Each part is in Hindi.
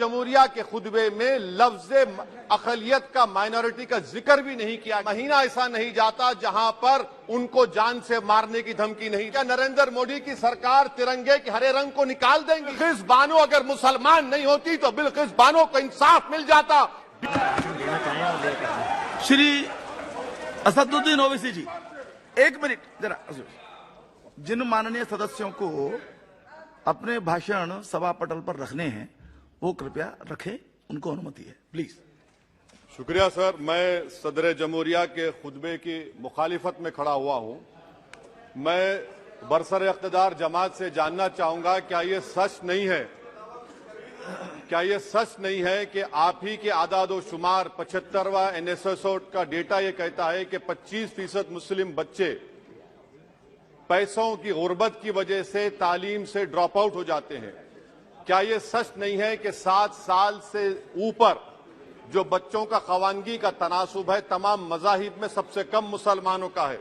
जमहूरिया के खुतबे में लफ्ज अकलियत का, माइनॉरिटी का जिक्र भी नहीं किया। महीना ऐसा नहीं जाता जहां पर उनको जान से मारने की धमकी नहीं। क्या नरेंद्र मोदी की सरकार तिरंगे के हरे रंग को निकाल देंगी? बिल्किस बानो अगर मुसलमान नहीं होती तो बिल्किस बानो को इंसाफ मिल जाता। श्री असदुद्दीन ओवैसी जी, एक मिनट जरा। जिन माननीय सदस्यों को अपने भाषण सभा पटल पर रखने हैं वो कृपया रखें, उनको अनुमति है, प्लीज। शुक्रिया सर। मैं सदर जमहूरिया के खुतबे की मुखालिफत में खड़ा हुआ हूं। मैं बरसर इख्तिदार जमात से जानना चाहूंगा, क्या ये सच नहीं है कि आप ही के आदादो शुमार 75वां NSSO का डेटा ये कहता है कि 25% मुस्लिम बच्चे पैसों की गुर्बत की वजह से तालीम से ड्रॉप आउट हो जाते हैं। क्या ये सच नहीं है कि 7 साल से ऊपर जो बच्चों का खवानगी का तनासुब है तमाम मज़ाहिब में सबसे कम मुसलमानों का है?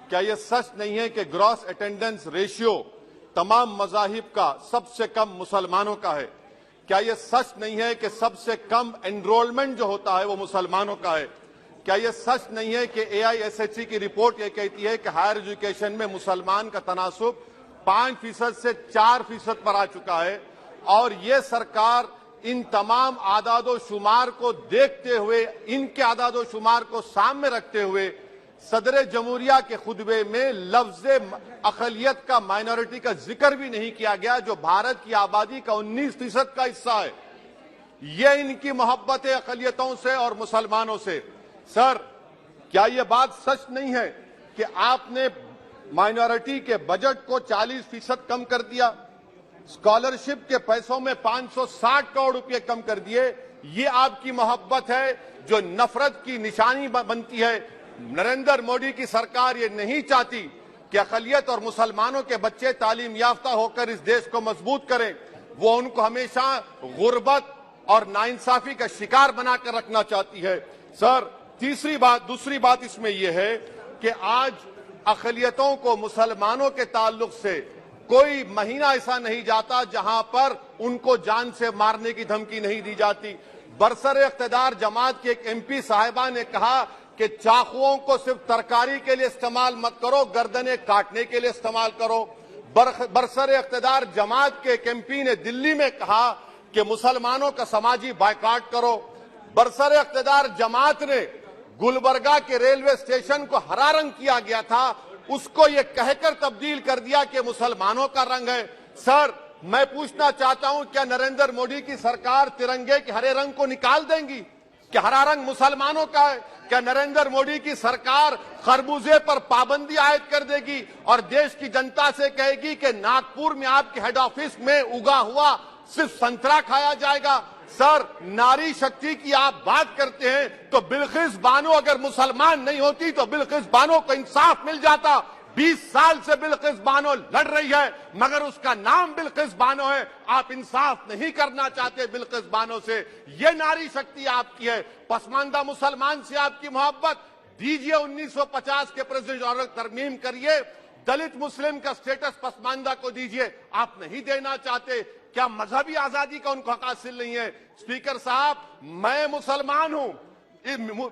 क्या ये सच नहीं है कि ग्रॉस अटेंडेंस रेशियो तमाम मज़ाहिब का सबसे कम मुसलमानों का है? क्या ये सच नहीं है कि सबसे कम एनरोलमेंट जो होता है वो मुसलमानों का है? क्या ये सच नहीं है कि AISHE की रिपोर्ट ये कहती है कि हायर एजुकेशन में मुसलमान का तनासुब 5% से 4% पर आ चुका है? और ये सरकार इन तमाम आदादो शुमार को देखते हुए, इनके आदादो शुमार को सामने रखते हुए सदर जमहूरिया के खुतबे में लफ्ज अकलियत का, माइनॉरिटी का जिक्र भी नहीं किया गया, जो भारत की आबादी का 19% का हिस्सा है। ये इनकी मोहब्बत है अकलियतों से और मुसलमानों से। सर, क्या यह बात सच नहीं है कि आपने माइनॉरिटी के बजट को 40% कम कर दिया, स्कॉलरशिप के पैसों में 560 करोड़ रुपए कम कर दिए? ये आपकी मोहब्बत है जो नफरत की निशानी बनती है। नरेंद्र मोदी की सरकार ये नहीं चाहती कि अकलियत और मुसलमानों के बच्चे तालीम याफ्ता होकर इस देश को मजबूत करें। वो उनको हमेशा गुर्बत और नाइंसाफी का शिकार बनाकर रखना चाहती है। सर, दूसरी बात इसमें यह है कि आज अकलियतों को मुसलमानों के ताल्लुक से कोई महीना ऐसा नहीं जाता जहां पर उनको जान से मारने की धमकी नहीं दी जाती। बरसर इख्तिदार जमात के एक MP साहिबा ने कहा कि चाकुओं को सिर्फ तरकारी के लिए इस्तेमाल मत करो, गर्दनें काटने के लिए इस्तेमाल करो। बरसर इख्तिदार जमात के एक MP ने दिल्ली में कहा कि मुसलमानों का समाजी बायकाट करो। बरसर इख्तिदार जमात ने गुलबर्गा के रेलवे स्टेशन को हरा रंग किया गया था, उसको ये कहकर तब्दील कर दिया कि मुसलमानों का रंग है। सर, मैं पूछना चाहता हूं, क्या नरेंद्र मोदी की सरकार तिरंगे के हरे रंग को निकाल देंगी? क्या हरा रंग मुसलमानों का है? क्या नरेंद्र मोदी की सरकार खरबूजे पर पाबंदी आयद कर देगी और देश की जनता से कहेगी कि नागपुर में आपके हेड ऑफिस में उगा हुआ सिर्फ संतरा खाया जाएगा? सर, नारी शक्ति की आप बात करते हैं तो बिल्किस बानो अगर मुसलमान नहीं होती तो बिल्किस बानो को इंसाफ मिल जाता। 20 साल से बिल्किस बानो लड़ रही है, मगर उसका नाम बिल्किस बानो है। आप इंसाफ नहीं करना चाहते बिल्किस बानो से। ये नारी शक्ति आपकी है। पसमानदा मुसलमान से आपकी मोहब्बत, दीजिए 1950 के प्रेसिडेंट ऑर्डर तरमीम करिए, दलित मुस्लिम का स्टेटस पसमानदा को दीजिए। आप नहीं देना चाहते। क्या मजहबी आजादी का उनको हक हासिल नहीं है? स्पीकर साहब, मैं मुसलमान हूं,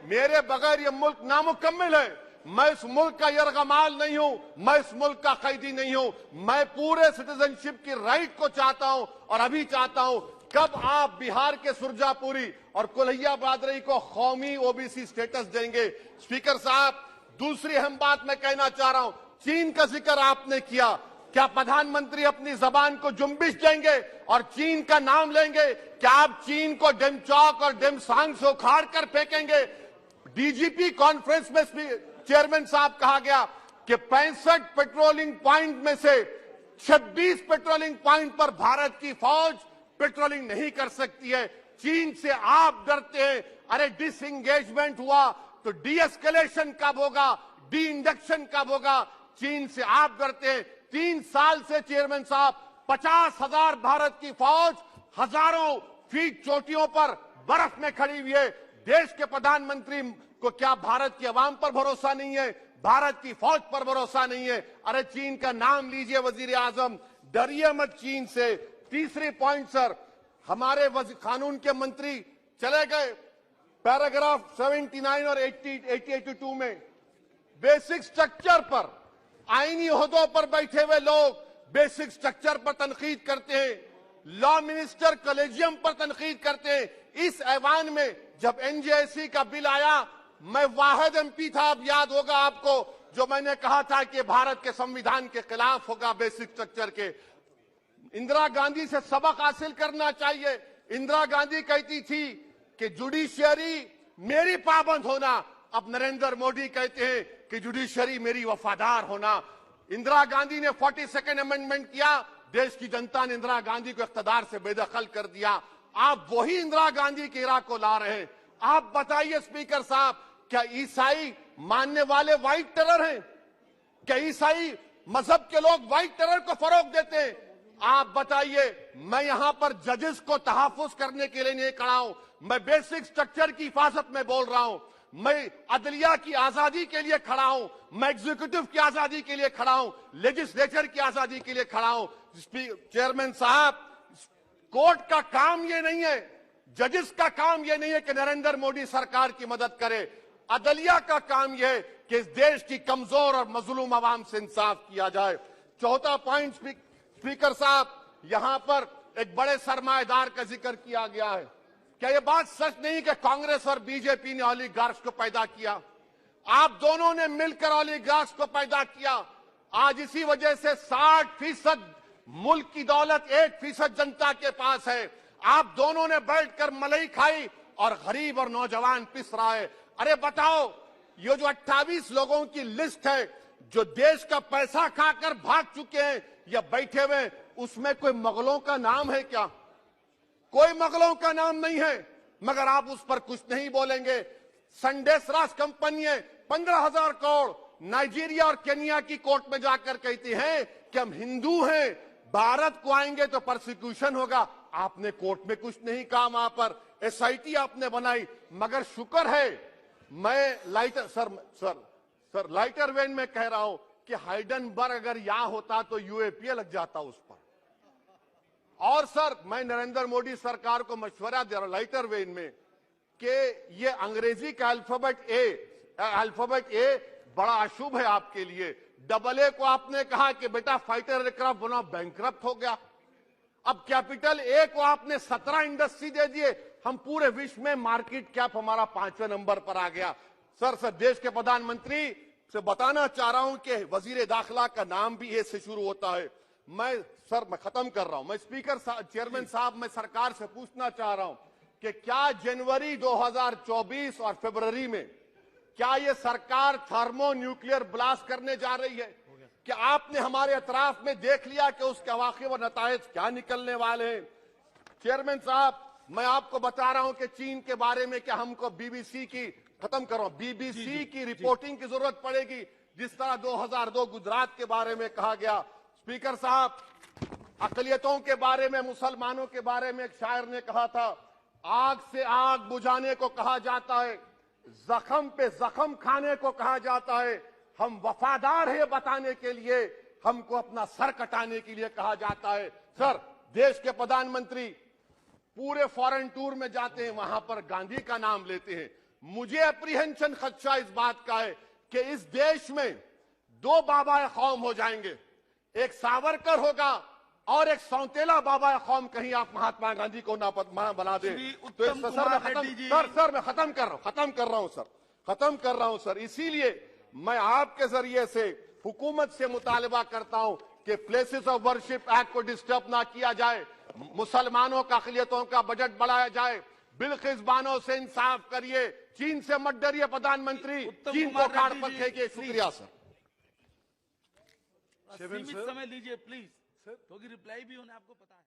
मेरे बगैर ये मुल्क नामुकम्मिल है। मैं इस मुल्क का यरगमाल नहीं हूं, मैं इस मुल्क का कैदी नहीं हूं। मैं पूरे सिटीजनशिप की राइट को चाहता हूं और अभी चाहता हूं। कब आप बिहार के सुरजापुरी और कोल्हिया बादरी को कौमी OBC स्टेटस देंगे? स्पीकर साहब, दूसरी अहम बात मैं कहना चाह रहा हूं, चीन का जिक्र आपने किया। क्या प्रधानमंत्री अपनी जबान को जुम्बिश देंगे और चीन का नाम लेंगे? क्या आप चीन को डेमचौक और डेमसांग से उखाड़ कर फेंकेंगे? DGP कॉन्फ्रेंस में चेयरमैन साहब कहा गया कि 65 पेट्रोलिंग पॉइंट में से 26 पेट्रोलिंग पॉइंट पर भारत की फौज पेट्रोलिंग नहीं कर सकती है। चीन से आप डरते हैं। अरे, डिसएंगेजमेंट हुआ तो डी-एस्केलेशन कब होगा? डी इंडक्शन कब होगा? चीन से आप डरते हैं। 3 साल से चेयरमैन साहब 50,000 भारत की फौज हजारों फीट चोटियों पर बर्फ में खड़ी हुई है। देश के प्रधानमंत्री को क्या भारत की आवाम पर भरोसा नहीं है? भारत की फौज पर भरोसा नहीं है? अरे, चीन का नाम लीजिए वजीर आजम, डरिए मत चीन से। तीसरी पॉइंट सर, हमारे कानून के मंत्री चले गए। पैराग्राफ 79 और 82 में बेसिक स्ट्रक्चर पर, आईनी ओहदों पर बैठे हुए लोग बेसिक स्ट्रक्चर पर तनकीद करते हैं, लॉ मिनिस्टर कॉलेजियम पर तनकीद करते हैं। इस ऐवान में जब एनजेसी का बिल आया, मैं वाहिद एमपी था, अब याद होगा आपको, जो मैंने कहा था कि भारत के संविधान के खिलाफ होगा बेसिक स्ट्रक्चर के। इंदिरा गांधी से सबक हासिल करना चाहिए। इंदिरा गांधी कहती थी कि जुडिशियरी मेरी पाबंद होना, अब नरेंद्र मोदी कहते हैं कि जुडिशियरी मेरी वफादार होना। इंदिरा गांधी ने 42nd अमेंडमेंट किया, देश की जनता ने इंदिरा गांधी को इख्तियार से बेदखल कर दिया। आप वही इंदिरा गांधी की इरा को ला रहे हैं। आप बताइए स्पीकर साहब, क्या ईसाई मानने वाले व्हाइट टेरर हैं? क्या ईसाई मजहब के लोग व्हाइट टेरर को फरोग देते हैं? आप बताइए। मैं यहां पर जजेस को तहफुज करने के लिए नहीं खड़ा हूं, मैं बेसिक स्ट्रक्चर की हिफाजत में बोल रहा हूं। मैं अदलिया की आजादी के लिए खड़ा हूं, मैं एग्जीक्यूटिव की आजादी के लिए खड़ा हूं, लेजिस्लेचर की आजादी के लिए खड़ा हूं। चेयरमैन साहब, कोर्ट का काम ये नहीं है, जजेस का काम ये नहीं है कि नरेंद्र मोदी सरकार की मदद करे। अदलिया का काम यह है कि इस देश की कमजोर और मजलूम आवाम से इंसाफ किया जाए। चौथा पॉइंट स्पीकर साहब, यहां पर एक बड़े सरमाएदार का जिक्र किया गया है। क्या यह बात सच नहीं कि कांग्रेस और बीजेपी ने ओलिगार्क्स को पैदा किया? आप दोनों ने मिलकर ओलिगार्क्स को पैदा किया। आज इसी वजह से 60% मुल्क की दौलत 1% जनता के पास है। आप दोनों ने बैठकर मलाई खाई और गरीब और नौजवान पिस रहा है। अरे बताओ, ये जो 28 लोगों की लिस्ट है जो देश का पैसा खाकर भाग चुके हैं या बैठे हुए, उसमें कोई मुगलों का नाम है क्या? कोई मुगलों का नाम नहीं है, मगर आप उस पर कुछ नहीं बोलेंगे। संडेसरास कंपनी 15,000 करोड़ नाइजीरिया और केनिया की कोर्ट में जाकर कहती है कि हम हिंदू हैं, भारत को आएंगे तो प्रोसिक्यूशन होगा। आपने कोर्ट में कुछ नहीं कहा, वहां पर एसआईटी आपने बनाई। मगर शुक्र है, मैं लाइटर वेन में कह रहा हूं कि हाइडेनबर्ग अगर यहां होता तो यूएपीए लग जाता उस पर। और सर, मैं नरेंद्र मोदी सरकार को मशवरा दे रहा हूं लाइटर वेन में कि ये अंग्रेजी का अल्फाबेट ए बड़ा अशुभ है आपके लिए। डबल ए को आपने कहा कि बेटा फाइटर एयरक्राफ्ट बनाओ, बैंकरप्ट हो गया। अब कैपिटल ए को आपने 17 इंडस्ट्री दे दिए, हम पूरे विश्व में मार्केट कैप हमारा 5वें नंबर पर आ गया। सर, देश के प्रधानमंत्री से बताना चाह रहा हूं कि वजीर दाखिला का नाम भी ए से शुरू होता है। मैं खत्म कर रहा हूं। मैं चेयरमैन साहब, मैं सरकार से पूछना चाह रहा हूं कि क्या जनवरी 2024 और फरवरी में क्या ये सरकार थर्मो न्यूक्लियर ब्लास्ट करने जा रही है? क्या आपने हमारे अतराफ में देख लिया कि उसके अवाक़िब और नताइज क्या निकलने वाले हैं? चेयरमैन साहब, मैं आपको बता रहा हूं कि चीन के बारे में क्या हमको बीबीसी की रिपोर्टिंग की जरूरत पड़ेगी, जिस तरह 2002 गुजरात के बारे में कहा गया। स्पीकर साहब, अकलियतों के बारे में, मुसलमानों के बारे में एक शायर ने कहा था, आग से आग बुझाने को कहा जाता है, जख्म पे जख्म खाने को कहा जाता है। हम वफादार है बताने के लिए, हमको अपना सर कटाने के लिए कहा जाता है। सर, देश के प्रधानमंत्री पूरे फॉरेन टूर में जाते हैं, वहां पर गांधी का नाम लेते हैं। मुझे अप्रीहेंशन, खदशा इस बात का है कि इस देश में 2 बाबा कौम हो जाएंगे, एक सावरकर होगा और एक सौतेला बाबा कौम। कहीं आप महात्मा गांधी को ना बना दे तो सर मैं खत्म कर रहा हूं सर। इसीलिए मैं आपके जरिए से हुकूमत से मुतालबा करता हूं कि प्लेसेस ऑफ वर्शिप एक्ट को डिस्टर्ब ना किया जाए, मुसलमानों का अक़लियतों का बजट बढ़ाया जाए, बिल्किस बानो से इंसाफ करिए, चीन से मत डरिए प्रधानमंत्री, चीन को कार्ड पर फेंकिए। शुक्रिया सर। सीमित समय लीजिए प्लीज, क्योंकि रिप्लाई भी होने आपको पता है।